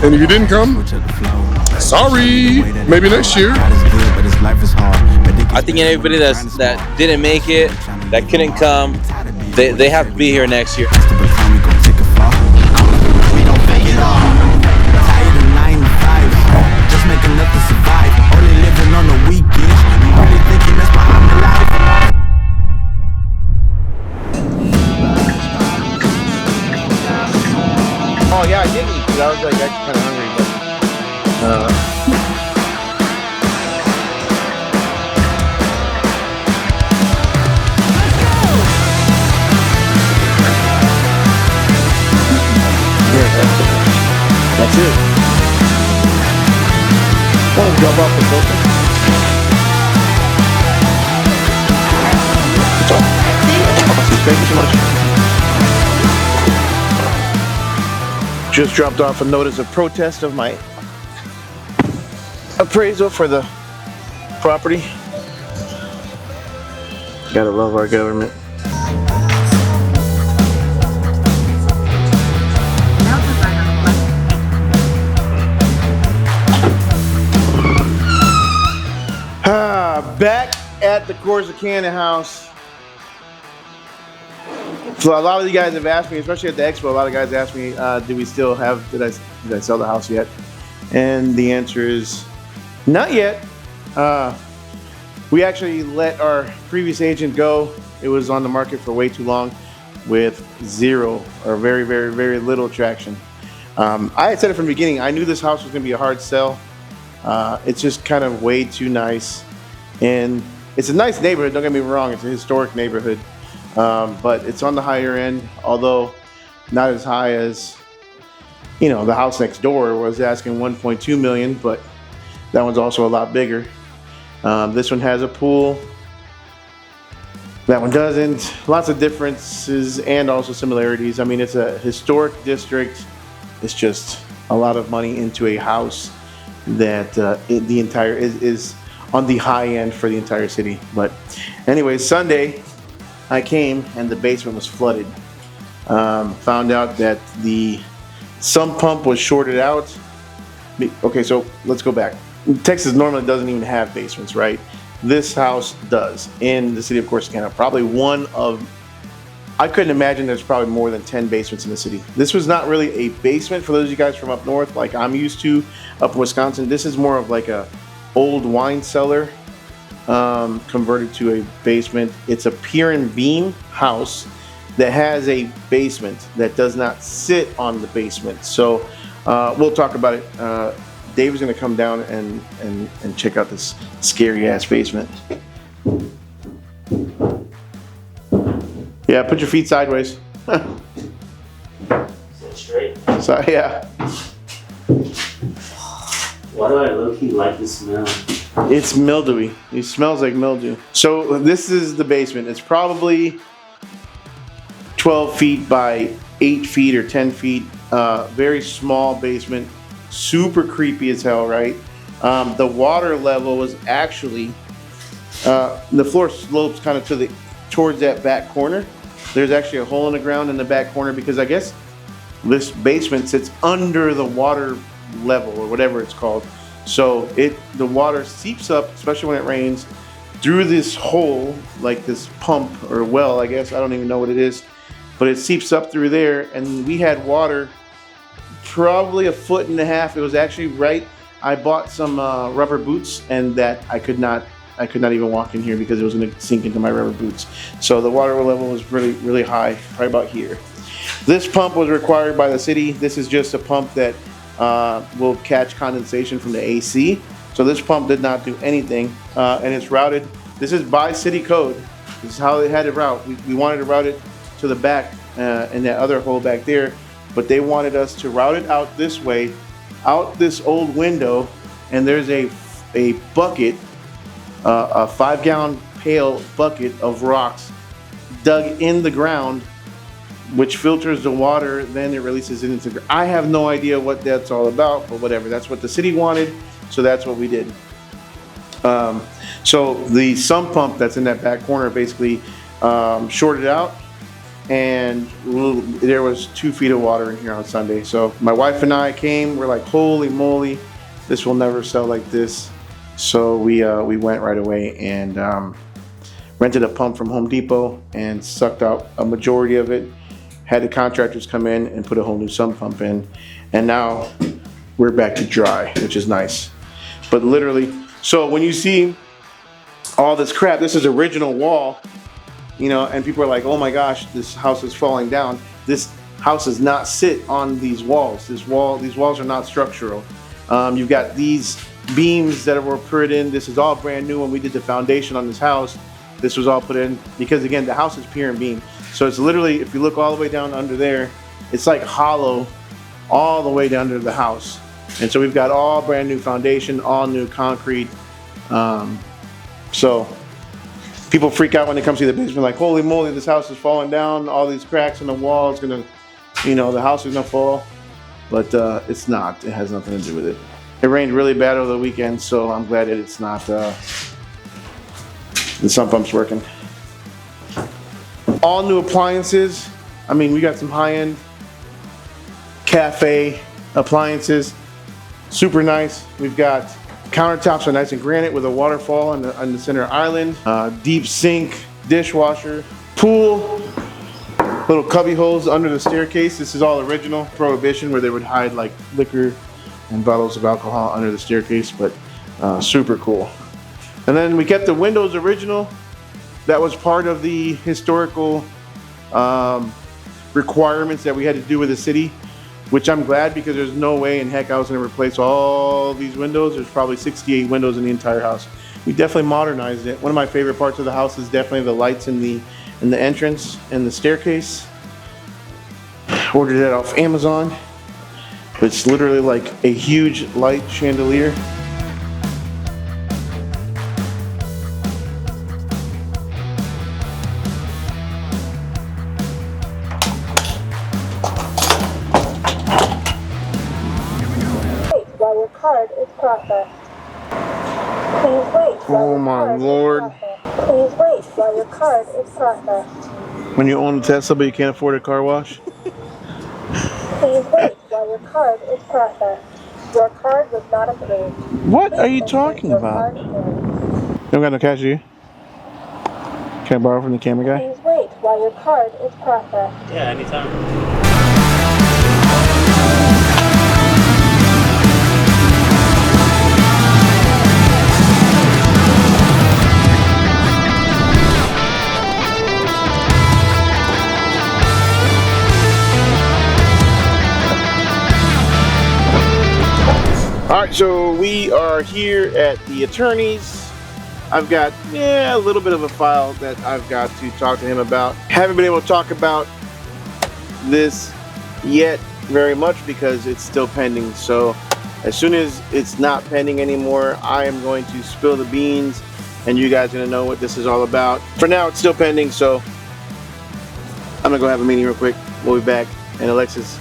And if you didn't come, sorry, maybe next year. I think anybody that didn't make it, that couldn't come, they have to be here next year. Oh yeah, I did eat because I was like actually kind of hungry, but that's it. Want to drop off the filter? That's all. Awesome. Thank you so much. Just dropped off a notice of protest of my appraisal for the property. Gotta love our government. Back at the Corsicana house. So a lot of you guys have asked me, especially at the expo, a lot of guys asked me, do we still have, did I sell the house yet? And the answer is not yet. We actually let our previous agent go. It was on the market for way too long with zero or very, very, very little traction. I had said it from the beginning, I knew this house was gonna be a hard sell. It's just kind of way too nice. And it's a nice neighborhood, don't get me wrong, it's a historic neighborhood. But it's on the higher end, although not as high as, you know, the house next door was asking 1.2 million, but that one's also a lot bigger. This one has a pool. That one doesn't. Lots of differences and also similarities. I mean, it's a historic district. It's just a lot of money into a house that the entire is on the high end for the entire city. But anyway, Sunday I came and the basement was flooded. Found out that the sump pump was shorted out. Okay, so let's go back. Texas normally doesn't even have basements, right? This house does in the city of Corsicana. Probably one of, I couldn't imagine there's probably more than 10 basements in the city. This was not really a basement for those of you guys from up north like I'm used to up in Wisconsin. This is more of like a old wine cellar converted to a basement. It's a pier and beam house that has a basement that does not sit on the basement. So we'll talk about it. Dave is going to come down and check out this scary ass basement. Yeah, put your feet sideways. Straight. So, yeah. Why do I low-key like the smell? It's mildewy. It smells like mildew. So this is the basement. It's probably 12 feet by 8 feet or 10 feet. Very small basement. Super creepy as hell, right? The water level was actually, the floor slopes kind of towards that back corner. There's actually a hole in the ground in the back corner because I guess this basement sits under the water level or whatever it's called. So the water seeps up, especially when it rains, through this hole, like this pump or well, I guess. I don't even know what it is, but it seeps up through there, and we had water probably 1.5 foot. It was actually right. I bought some rubber boots, and that I could not even walk in here because it was going to sink into my rubber boots. So the water level was really, really high, right about here. This pump was required by the city. This is just a pump that will catch condensation from the AC. So this pump did not do anything, and it's routed. This is by city code. This is how they had it route. We wanted to route it to the back in that other hole back there, but they wanted us to route it out this way, out this old window, and there's a bucket, a 5-gallon pail bucket of rocks dug in the ground, which filters the water, then it releases it into the ground. I have no idea what that's all about, but whatever. That's what the city wanted, so that's what we did. So the sump pump that's in that back corner basically shorted out, and there was 2 feet of water in here on Sunday. So my wife and I came. We're like, holy moly, this will never sell like this. So we went right away and rented a pump from Home Depot and sucked out a majority of it. Had the contractors come in and put a whole new sump pump in, and now we're back to dry, which is nice. But literally, so when you see all this crap, this is original wall, you know, and people are like, oh my gosh, this house is falling down. This house does not sit on these walls. These walls are not structural. You've got these beams that were put in. This is all brand new. When we did the foundation on this house, this was all put in because, again, the house is pier and beam. So it's literally, if you look all the way down under there, it's like hollow all the way down to the house. And so we've got all brand new foundation, all new concrete. So people freak out when they come see the basement, like, holy moly, this house is falling down. All these cracks in the wall, it's gonna, you know, the house is gonna fall. But it's not. It has nothing to do with it. It rained really bad over the weekend, so I'm glad that it's not, the sump pump's working. All new appliances. I mean, we got some high-end cafe appliances. Super nice. We've got countertops are nice and granite with a waterfall on the center island. Deep sink, dishwasher, pool, little cubby holes under the staircase. This is all original Prohibition, where they would hide like liquor and bottles of alcohol under the staircase, but super cool. And then we kept the windows original. That was part of the historical requirements that we had to do with the city, which I'm glad, because there's no way in heck I was going to replace all these windows. There's probably 68 windows in the entire house. We definitely modernized it. One of my favorite parts of the house is definitely the lights in the entrance and the staircase. Ordered it off Amazon. It's literally like a huge light chandelier. While your card is processed. Please wait. Oh my Lord. Please wait while your card is processed. When you own a Tesla but you can't afford a car wash? Please wait while your card is processed. Your card was not approved. What are you talking about? You don't got no cash, do you? Can I borrow from the camera guy? Please wait while your card is processed. Yeah, anytime. Alright, so we are here at the attorney's. I've got a little bit of a file that I've got to talk to him about. Haven't been able to talk about this yet very much because it's still pending. So as soon as it's not pending anymore, I am going to spill the beans and you guys are gonna know what this is all about. For now, it's still pending, so I'm gonna go have a meeting real quick. We'll be back, and Alexis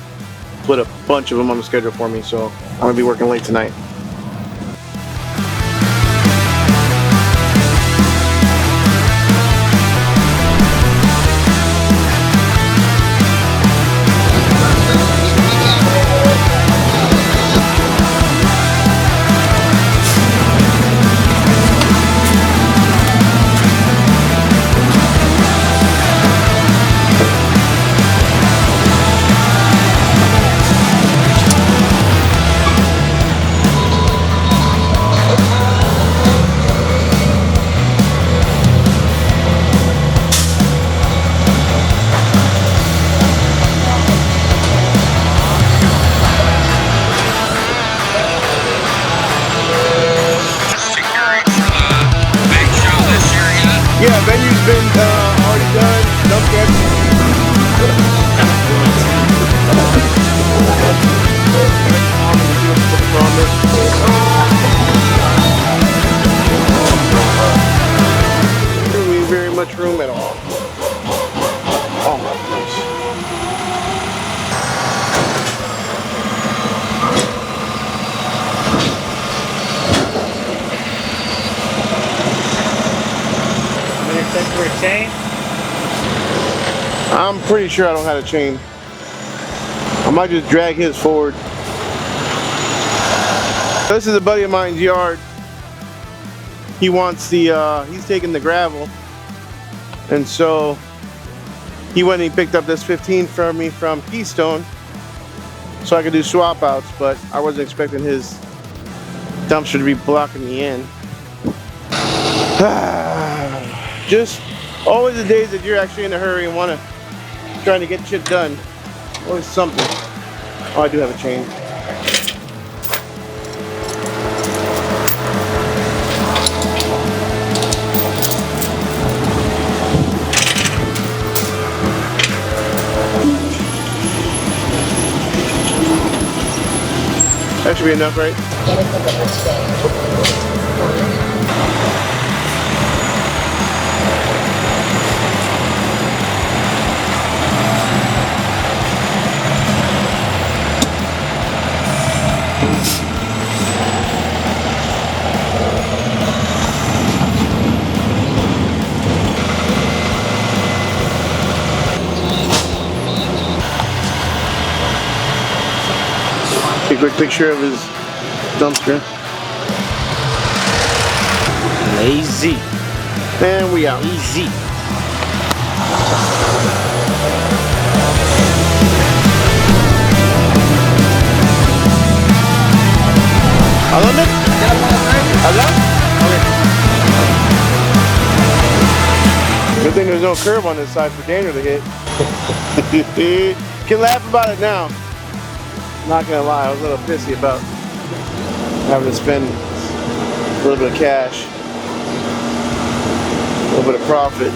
put a bunch of them on the schedule for me, so I'm gonna be working late tonight. Yeah, venue's been already done. Dumpster Expo. There ain't very much room at all. Oh my goodness. For a chain? I I'm pretty sure I don't have a chain. I might just drag his forward. This is a buddy of mine's yard. He wants the, he's taking the gravel. And so he went and he picked up this 15 for me from Keystone so I could do swap outs, but I wasn't expecting his dumpster to be blocking me in. Just always the days that you're actually in a hurry and want to trying to get shit done. Always something. Oh, I do have a chain. That should be enough, right? Take a quick picture of his dumpster. Lazy. And we out. Easy. ¿A dónde? ¿Allá? Okay. Good thing there's no curb on this side for Daniel to hit. Can laugh about it now. Not gonna lie, I was a little pissy about having to spend a little bit of cash, a little bit of profit,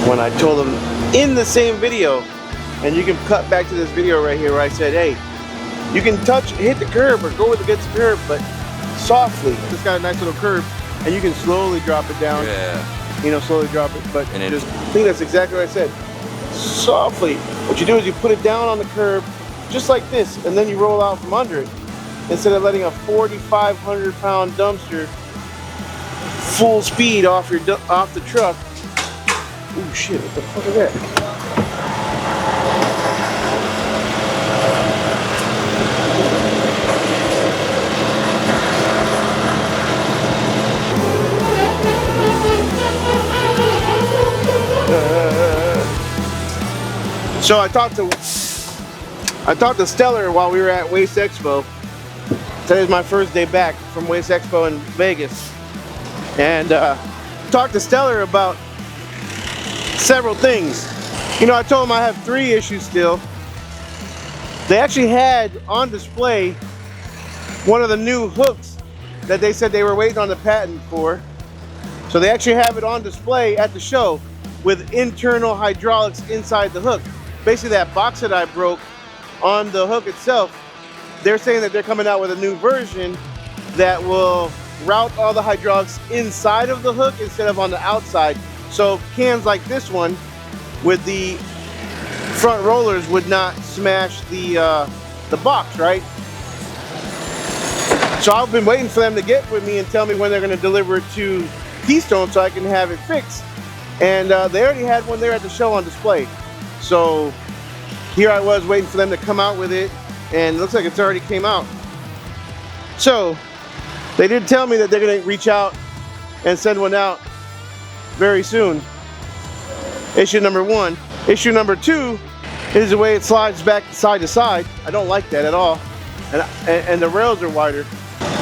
when I told them in the same video, and you can cut back to this video right here where I said, hey, you can hit the curb or go against the curb, but softly. It's got a nice little curb, and you can slowly drop it down. Yeah. You know, slowly drop it, but And just I think that's exactly what I said. Softly. What you do is you put it down on the curb, just like this, and then you roll out from under it. Instead of letting a 4,500 pound dumpster full speed off the truck. Ooh shit, what the fuck is that? So I talked to Stellar while we were at Waste Expo. Today's my first day back from Waste Expo in Vegas. And talked to Stellar about several things. You know, I told him I have 3 issues still. They actually had on display one of the new hooks that they said they were waiting on the patent for. So they actually have it on display at the show with internal hydraulics inside the hook. Basically that box that I broke on the hook itself, they're saying that they're coming out with a new version that will route all the hydraulics inside of the hook instead of on the outside. So cans like this one with the front rollers would not smash the box, right? So I've been waiting for them to get with me and tell me when they're going to deliver it to Keystone so I can have it fixed. And they already had one there at the show on display. So here I was waiting for them to come out with it, and it looks like it's already came out. So they did tell me that they're going to reach out and send one out very soon. Issue number 1. Issue number 2 is the way it slides back side to side. I don't like that at all. And the rails are wider.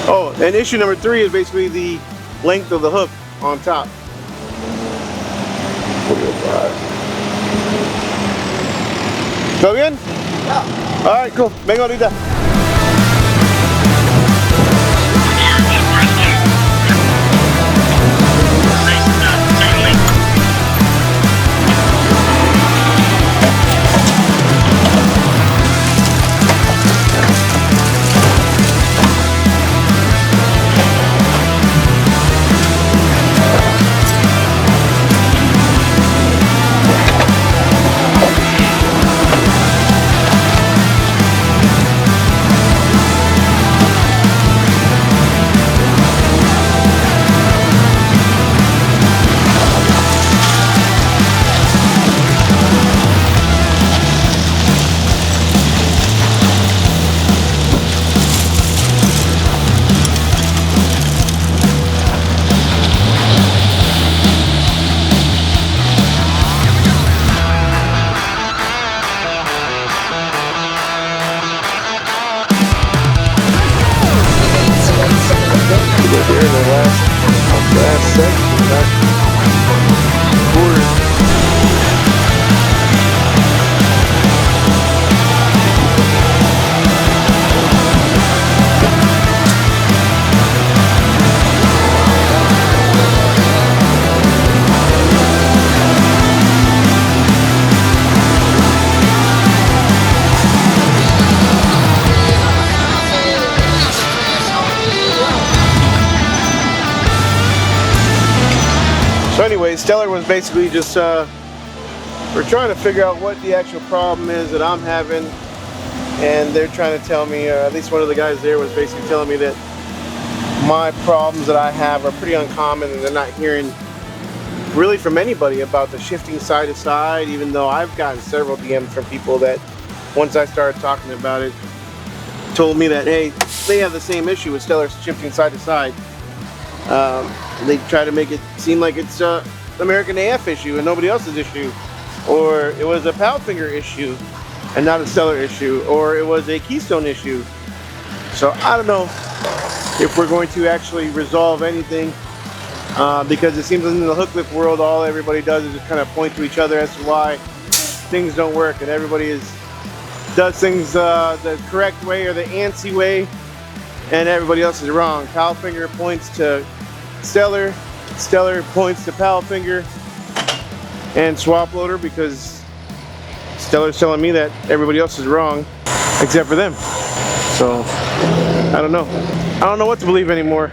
Oh, and issue number 3 is basically the length of the hook on top. ¿Todo bien? Yeah. All right, cool. Vengo ahorita. So anyway, Stellar was basically just, we're trying to figure out what the actual problem is that I'm having. And they're trying to tell me, at least one of the guys there was basically telling me that my problems that I have are pretty uncommon and they're not hearing really from anybody about the shifting side to side, even though I've gotten several DMs from people that once I started talking about it told me that, hey, they have the same issue with Stellar shifting side to side. They try to make it seem like it's American AF issue and nobody else's issue, or it was a Powfinger issue and not a Stellar issue, or it was a Keystone issue. So I don't know if we're going to actually resolve anything, because it seems in the Hooklift world all everybody does is just kind of point to each other as to why things don't work, and everybody does things the correct way or the antsy way, and everybody else is wrong. Powfinger points to Stellar, Stellar points to Powfinger and Swap Loader, because Stellar's telling me that everybody else is wrong except for them. So I don't know. I don't know what to believe anymore.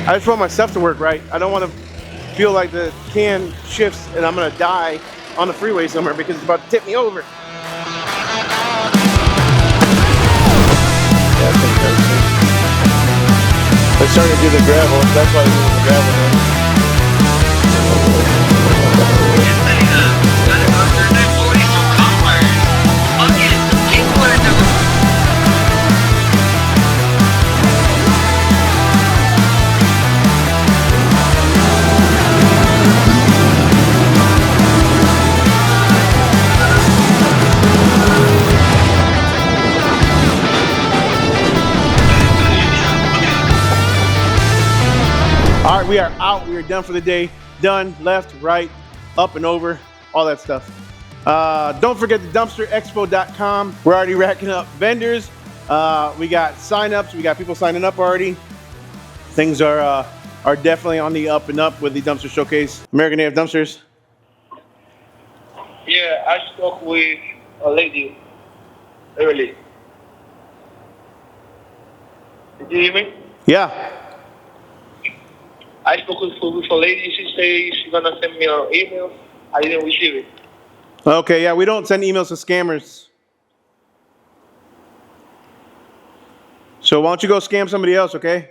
I just want my stuff to work right. I don't want to feel like the can shifts and I'm gonna die on the freeway somewhere because it's about to tip me over. They're starting to do the gravel. That's why they're doing the gravel now. All right, we are out. We are done for the day. Done, left, right, up and over, all that stuff. Don't forget the dumpsterexpo.com. We're already racking up vendors. We got signups. We got people signing up already. Things are definitely on the up and up with the Dumpster Showcase. American AF Dumpsters. Yeah, I spoke with a lady early. Did you hear me? Yeah. I spoke with a lady. She said she's gonna send me an email. I didn't receive it. Okay, yeah, we don't send emails to scammers. So why don't you go scam somebody else, okay?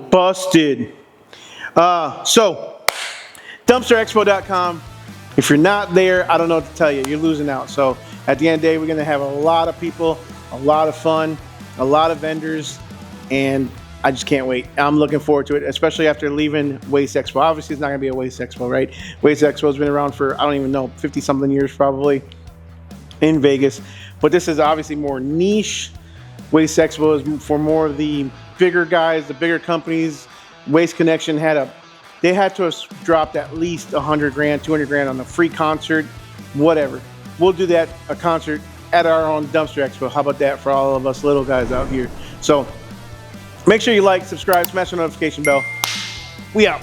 Busted. So, dumpsterexpo.com. If you're not there, I don't know what to tell you. You're losing out. So at the end of the day, we're going to have a lot of people, a lot of fun, a lot of vendors, and I just can't wait. I'm looking forward to it, especially after leaving Waste Expo. Obviously, it's not going to be a Waste Expo, right? Waste Expo has been around for, I don't even know, 50-something years probably in Vegas. But this is obviously more niche. Waste Expo is for more of the bigger guys, the bigger companies. Waste Connection they had to have dropped at least 100 grand, 200 grand on a free concert, whatever. We'll do that, a concert at our own Dumpster Expo. How about that for all of us little guys out here? So make sure you like, subscribe, smash the notification bell. We out.